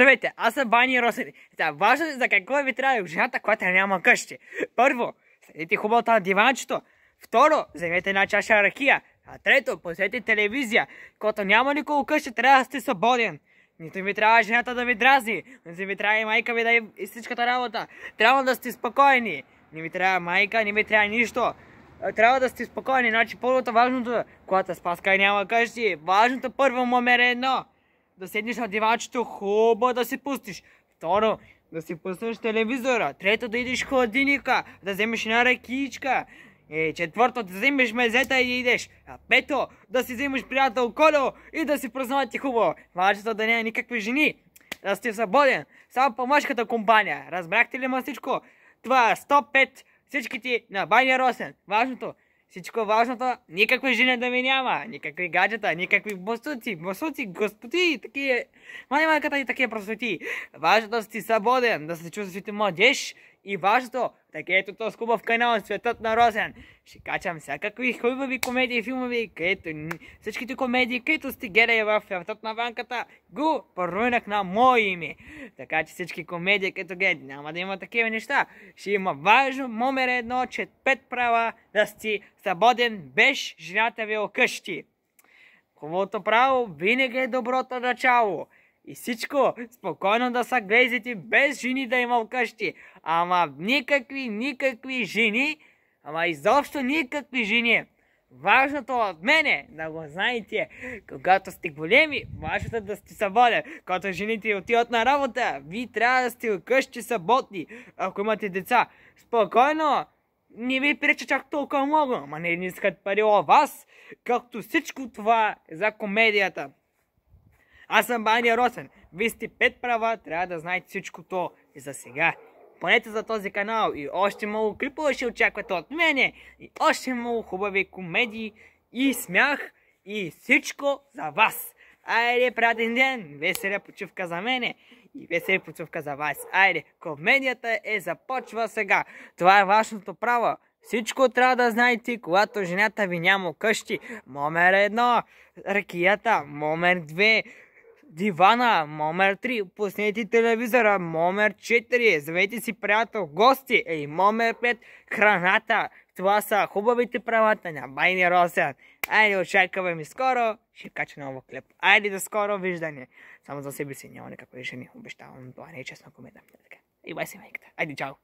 Здравейте, аз съм Бани Росен. Важно е за какво ви трябва жената, която няма къщи. Първо, следите хубаво на диванчето. Второ, вземете една чаша ракия. А трето, посетите телевизия. Когато няма никого къщи, трябва да сте свободен. Нито ви трябва жената да ви дразни, нито ви трябва и майка ви да и всичката работа. Трябва да сте спокойни. Не ви трябва майка, не ви трябва нищо. Трябва да сте спокойни, значи първото важното, когато спаска и няма къщи. Важното първо номер е едно. Да седнеш на диванчето, хубаво да си пустиш. Второ, да си пуснеш телевизора. Трето, да идеш в холодильника, да вземеш една ракичка. Четвърто, да вземеш мезета и да идеш. А пето, да си вземеш приятел Коло и да си празнувате хубаво. Важното да няма никакви жени. Да сте свободен. Само по мъжката компания. Разбрахте ли ма всичко? Това е 105 всичките на Бани Росен. Важното. Всичко важното, никакви жени да ми няма, никакви гаджета, никакви басуци, господи, такива, майката и такива простоти. Важното да си свободен, да се чувствате младеж и важното, така ето този хубав канал Светът на Росен. Ще качам всякакви хубави комедии, филмови, където всичките комедии, където сте гледали в Светът на Ванката, го поруинах на мое име. Така че всички комедии, където гледате, няма да има такива неща. Ще има важно номер едно, че 5 права да сте свободен без жената ви окъщи. Хубавото право винаги е доброто начало. И всичко спокойно да са глезите без жени да има вкъщи. Ама никакви жени, ама изобщо никакви жени. Важното от мене, да го знаете, когато сте големи, важното да сте свободен. Когато жените отиват на работа, ви трябва да сте вкъщи свободни. Ако имате деца, спокойно, не ви преча чак толкова много, ама не искат пари от вас, както всичко това е за комедията. Аз съм Бани Росен. Вие сте 5 права, трябва да знаете всичкото и за сега. Понете за този канал и още много клипове ще очаквате от мене. И още много хубави комедии и смях и всичко за вас. Айде, приятен ден, весела почивка за мене и весела почивка за вас. Айде, комедията започва сега. Това е вашето право. Всичко трябва да знаете, когато жената ви няма къщи. Номер 1, ракията. Номер 2, дивана. Номер 3, пуснете телевизора. Номер 4, звейте си приятел гости. Номер 5, храната. Това са хубавите правата на Бани Росен. Айде, очакваме ми скоро. Ще кача нова клип. Айде до скоро виждане. Само за себе си няма никакви жени. Обещавам, това не е честна комедия. И бай си майката. Айде, чао.